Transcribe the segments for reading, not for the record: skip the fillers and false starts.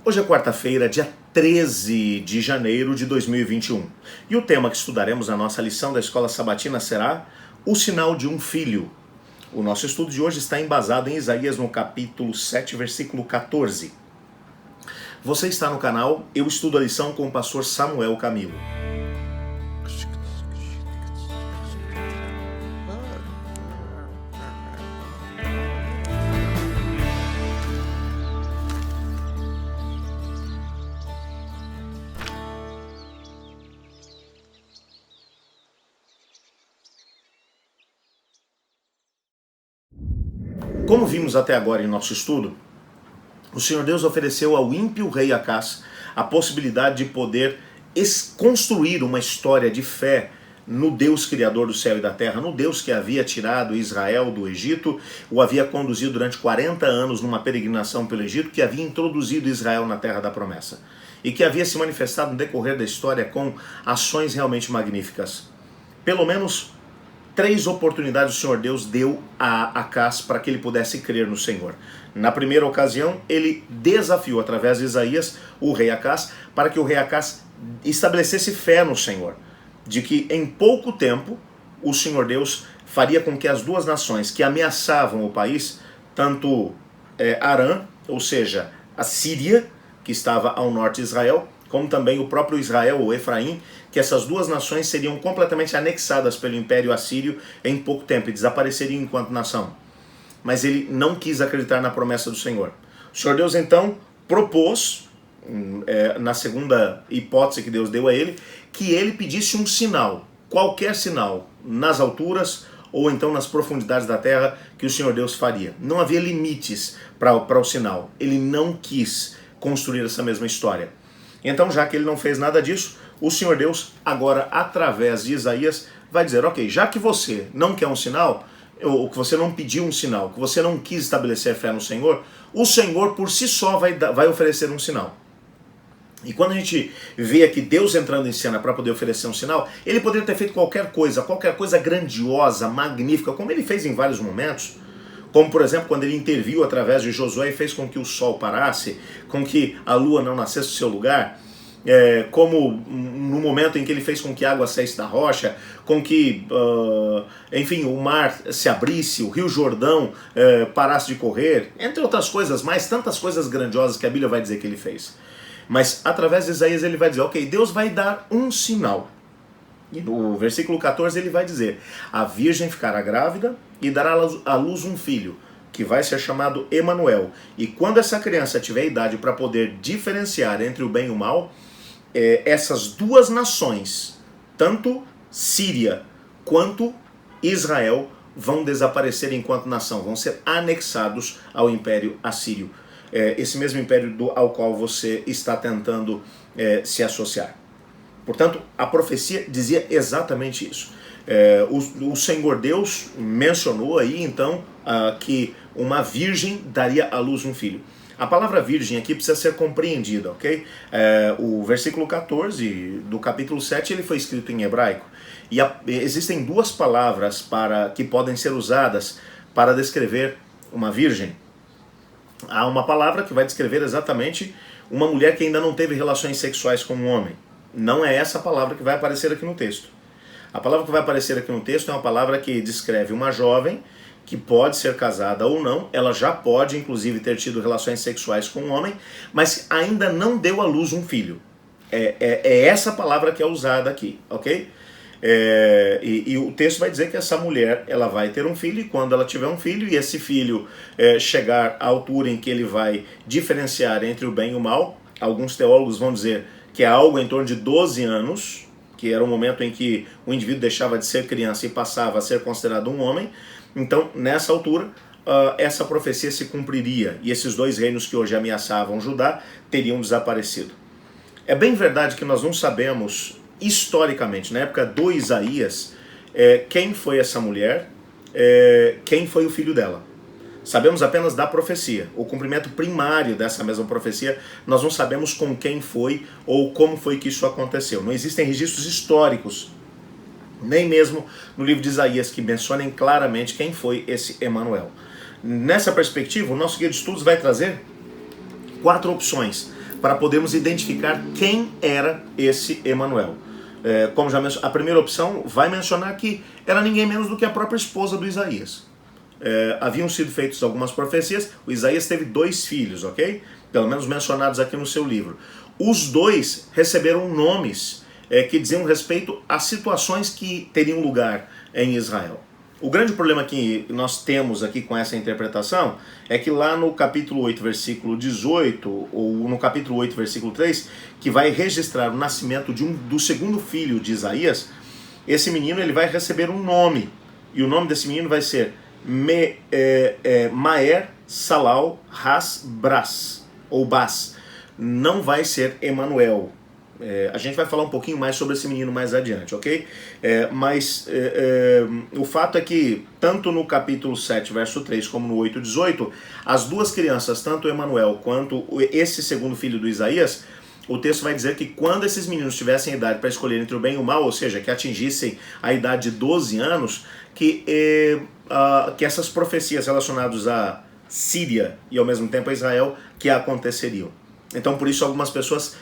Hoje é quarta-feira, dia 13 de janeiro de 2021. E o tema que estudaremos na nossa lição da Escola Sabatina será o sinal de um filho. O nosso estudo de hoje está embasado em Isaías no capítulo 7, versículo 14. Você está no canal Eu Estudo a Lição com o pastor Samuel Camilo. Como vimos até agora em nosso estudo, o Senhor Deus ofereceu ao ímpio rei Acás a possibilidade de poder construir uma história de fé no Deus Criador do céu e da terra, no Deus que havia tirado Israel do Egito, o havia conduzido durante 40 anos numa peregrinação pelo Egito, que havia introduzido Israel na terra da promessa e que havia se manifestado no decorrer da história com ações realmente magníficas. Pelo menos 3 oportunidades o Senhor Deus deu a Acás para que ele pudesse crer no Senhor. Na primeira ocasião, ele desafiou, através de Isaías, o rei Acás, para que o rei Acás estabelecesse fé no Senhor, de que em pouco tempo o Senhor Deus faria com que as duas nações que ameaçavam o país, tanto Arã, ou seja, a Síria, que estava ao norte de Israel, como também o próprio Israel, ou Efraim, que essas duas nações seriam completamente anexadas pelo Império Assírio em pouco tempo e desapareceriam enquanto nação. Mas ele não quis acreditar na promessa do Senhor. O Senhor Deus então propôs, na segunda hipótese que Deus deu a ele, que ele pedisse um sinal, qualquer sinal, nas alturas ou então nas profundidades da terra, que o Senhor Deus faria. Não havia limites para o sinal. Ele não quis construir essa mesma história. Então, já que ele não fez nada disso, o Senhor Deus, agora, através de Isaías, vai dizer, ok, já que você não quer um sinal, ou que você não pediu um sinal, que você não quis estabelecer fé no Senhor, o Senhor por si só vai oferecer um sinal. E quando a gente vê aqui Deus entrando em cena para poder oferecer um sinal, ele poderia ter feito qualquer coisa grandiosa, magnífica, como ele fez em vários momentos, como por exemplo quando ele interviu através de Josué e fez com que o sol parasse, com que a lua não nascesse do seu lugar, como no momento em que ele fez com que a água saísse da rocha, com que, enfim, o mar se abrisse, o rio Jordão parasse de correr, entre outras coisas mais, tantas coisas grandiosas que a Bíblia vai dizer que ele fez. Mas através de Isaías ele vai dizer, ok, Deus vai dar um sinal. E no versículo 14 ele vai dizer, a virgem ficará grávida e dará à luz um filho, que vai ser chamado Emanuel. E quando essa criança tiver idade para poder diferenciar entre o bem e o mal, essas duas nações, tanto Síria quanto Israel, vão desaparecer enquanto nação, vão ser anexados ao Império Assírio. Esse mesmo império ao qual você está tentando se associar. Portanto, a profecia dizia exatamente isso. O Senhor Deus mencionou aí, então, que uma virgem daria à luz um filho. A palavra virgem aqui precisa ser compreendida, ok? O versículo 14 do capítulo 7 ele foi escrito em hebraico. E existem 2 palavras que podem ser usadas para descrever uma virgem. Há uma palavra que vai descrever exatamente uma mulher que ainda não teve relações sexuais com um homem. Não é essa palavra que vai aparecer aqui no texto. A palavra que vai aparecer aqui no texto é uma palavra que descreve uma jovem que pode ser casada ou não, ela já pode inclusive ter tido relações sexuais com um homem, mas ainda não deu à luz um filho. É essa palavra que é usada aqui, ok? E o texto vai dizer que essa mulher ela vai ter um filho, e quando ela tiver um filho, e esse filho chegar à altura em que ele vai diferenciar entre o bem e o mal, alguns teólogos vão dizer que é algo em torno de 12 anos, que era o momento em que o indivíduo deixava de ser criança e passava a ser considerado um homem. Então, nessa altura, essa profecia se cumpriria, e esses 2 reinos que hoje ameaçavam Judá teriam desaparecido. É bem verdade que nós não sabemos historicamente, na época do Isaías, quem foi essa mulher, quem foi o filho dela. Sabemos apenas da profecia, o cumprimento primário dessa mesma profecia, nós não sabemos com quem foi ou como foi que isso aconteceu. Não existem registros históricos, nem mesmo no livro de Isaías, que mencionem claramente quem foi esse Emanuel. Nessa perspectiva, o nosso guia de estudos vai trazer 4 opções para podermos identificar quem era esse Emanuel. Como já mencionei, a primeira opção vai mencionar que era ninguém menos do que a própria esposa do Isaías. Haviam sido feitas algumas profecias, o Isaías teve 2 filhos, ok? Pelo menos mencionados aqui no seu livro. Os 2 receberam nomes que diziam respeito a situações que teriam lugar em Israel. O grande problema que nós temos aqui com essa interpretação é que lá no capítulo 8, versículo 18, ou no capítulo 8, versículo 3, que vai registrar o nascimento do segundo filho de Isaías, esse menino ele vai receber um nome, e o nome desse menino vai ser Maer Salal Has Bras, ou Bas. Não vai ser Emanuel. A gente vai falar um pouquinho mais sobre esse menino mais adiante, ok? Mas o fato é que, tanto no capítulo 7, verso 3, como no 8, 18, as duas crianças, tanto Emanuel quanto esse segundo filho do Isaías, o texto vai dizer que quando esses meninos tivessem idade para escolher entre o bem e o mal, ou seja, que atingissem a idade de 12 anos, que essas profecias relacionadas à Síria e ao mesmo tempo a Israel que aconteceriam. Então, por isso, algumas pessoas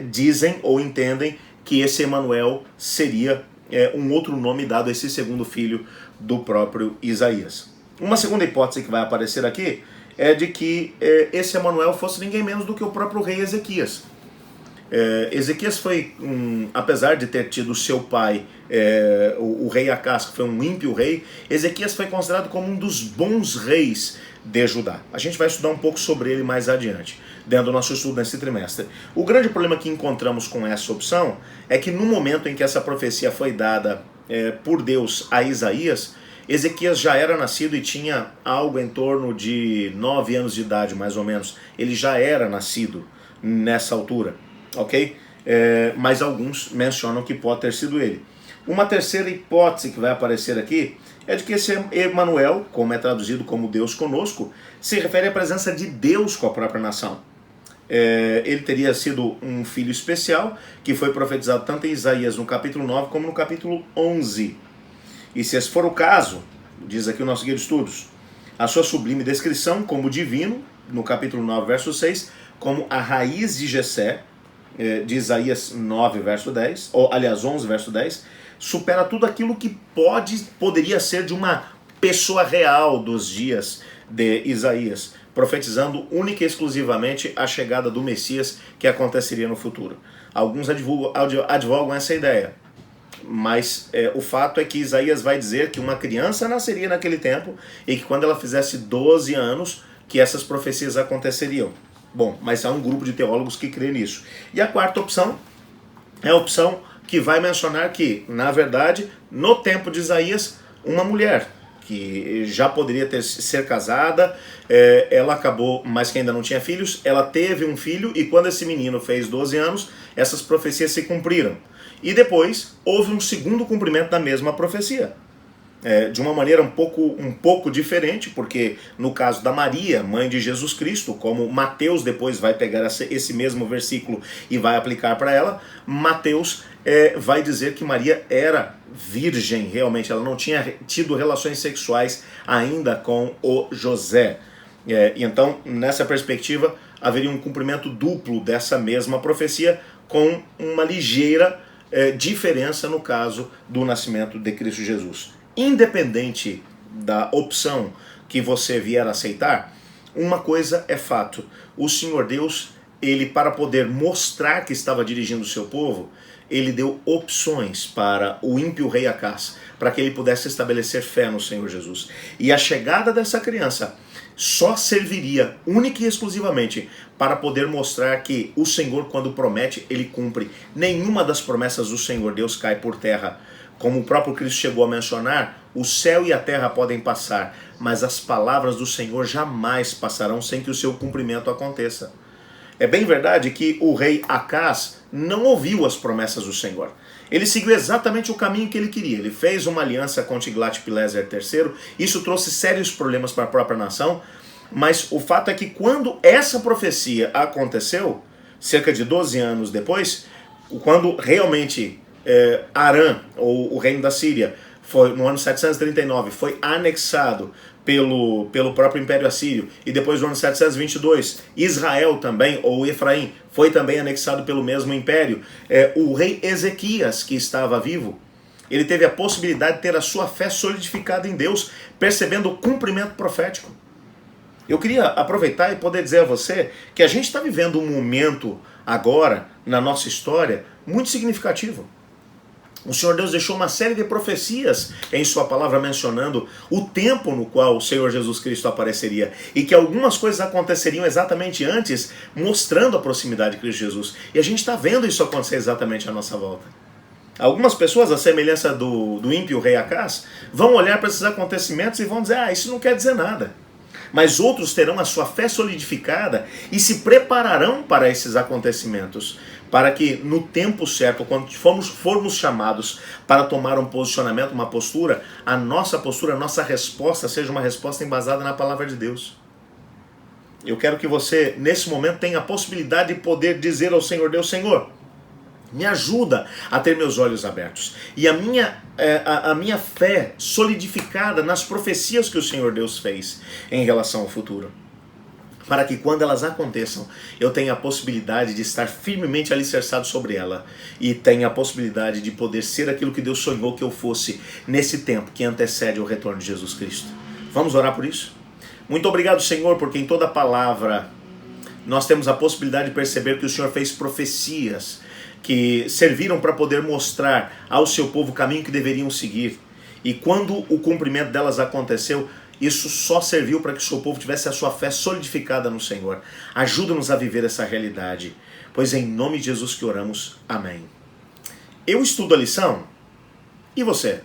dizem ou entendem que esse Emanuel seria um outro nome dado a esse segundo filho do próprio Isaías. Uma segunda hipótese que vai aparecer aqui é de que esse Emanuel fosse ninguém menos do que o próprio rei Ezequias. Ezequias foi, apesar de ter tido seu pai, o rei Acás, que foi um ímpio rei, Ezequias foi considerado como um dos bons reis de Judá. A gente vai estudar um pouco sobre ele mais adiante, dentro do nosso estudo nesse trimestre. O grande problema que encontramos com essa opção é que no momento em que essa profecia foi dada por Deus a Isaías, Ezequias já era nascido e tinha algo em torno de 9 anos de idade, mais ou menos. Ele já era nascido nessa altura, ok? Mas alguns mencionam que pode ter sido ele. Uma terceira hipótese que vai aparecer aqui é de que esse Emanuel, como é traduzido como Deus conosco, se refere à presença de Deus com a própria nação. Ele teria sido um filho especial, que foi profetizado tanto em Isaías no capítulo 9 como no capítulo 11. E se esse for o caso, diz aqui o nosso guia de estudos, a sua sublime descrição como divino, no capítulo 9, verso 6, como a raiz de Jessé, de Isaías 9, verso 10, ou aliás 11, verso 10, supera tudo aquilo que poderia ser de uma pessoa real dos dias de Isaías, profetizando única e exclusivamente a chegada do Messias que aconteceria no futuro. Alguns advogam essa ideia, mas o fato é que Isaías vai dizer que uma criança nasceria naquele tempo e que quando ela fizesse 12 anos, que essas profecias aconteceriam. Bom, mas há um grupo de teólogos que crê nisso. E a quarta opção é a opção que vai mencionar que, na verdade, no tempo de Isaías, uma mulher que já poderia ser casada, ela acabou, mas que ainda não tinha filhos, ela teve um filho e quando esse menino fez 12 anos, essas profecias se cumpriram. E depois houve um segundo cumprimento da mesma profecia. De uma maneira um pouco diferente, porque no caso da Maria, mãe de Jesus Cristo, como Mateus depois vai pegar esse mesmo versículo e vai aplicar para ela, Mateus vai dizer que Maria era virgem, realmente, ela não tinha tido relações sexuais ainda com o José. E então, nessa perspectiva, haveria um cumprimento duplo dessa mesma profecia, com uma ligeira diferença no caso do nascimento de Cristo Jesus. Independente da opção que você vier a aceitar, uma coisa é fato: o Senhor Deus, ele, para poder mostrar que estava dirigindo o seu povo, ele deu opções para o ímpio rei Acás, para que ele pudesse estabelecer fé no Senhor Jesus. E a chegada dessa criança só serviria única e exclusivamente para poder mostrar que o Senhor, quando promete, ele cumpre. Nenhuma das promessas do Senhor Deus cai por terra. Como o próprio Cristo chegou a mencionar, o céu e a terra podem passar, mas as palavras do Senhor jamais passarão sem que o seu cumprimento aconteça. É bem verdade que o rei Acás não ouviu as promessas do Senhor. Ele seguiu exatamente o caminho que ele queria. Ele fez uma aliança com Tiglat-Pileser III. Isso trouxe sérios problemas para a própria nação. Mas o fato é que quando essa profecia aconteceu, cerca de 12 anos depois, quando realmente Arã, ou o reino da Síria, no ano 739, foi anexado pelo próprio Império Assírio. E depois, no ano 722, Israel também, ou Efraim, foi também anexado pelo mesmo império. O rei Ezequias, que estava vivo, ele teve a possibilidade de ter a sua fé solidificada em Deus, percebendo o cumprimento profético. Eu queria aproveitar e poder dizer a você que a gente está vivendo um momento agora, na nossa história, muito significativo. O Senhor Deus deixou uma série de profecias em sua palavra mencionando o tempo no qual o Senhor Jesus Cristo apareceria e que algumas coisas aconteceriam exatamente antes, mostrando a proximidade de Cristo Jesus. E a gente está vendo isso acontecer exatamente à nossa volta. Algumas pessoas, à semelhança do ímpio rei Acás, vão olhar para esses acontecimentos e vão dizer, isso não quer dizer nada. Mas outros terão a sua fé solidificada e se prepararão para esses acontecimentos, para que no tempo certo, quando formos chamados para tomar um posicionamento, uma postura, a nossa resposta seja uma resposta embasada na palavra de Deus. Eu quero que você, nesse momento, tenha a possibilidade de poder dizer ao Senhor Deus, Senhor, me ajuda a ter meus olhos abertos e a minha fé solidificada nas profecias que o Senhor Deus fez em relação ao futuro. Para que quando elas aconteçam, eu tenha a possibilidade de estar firmemente alicerçado sobre ela e tenha a possibilidade de poder ser aquilo que Deus sonhou que eu fosse nesse tempo que antecede o retorno de Jesus Cristo. Vamos orar por isso? Muito obrigado, Senhor, porque em toda palavra nós temos a possibilidade de perceber que o Senhor fez profecias que serviram para poder mostrar ao seu povo o caminho que deveriam seguir. E quando o cumprimento delas aconteceu, isso só serviu para que o seu povo tivesse a sua fé solidificada no Senhor. Ajuda-nos a viver essa realidade, pois é em nome de Jesus que oramos. Amém. Eu estudo a lição, e você?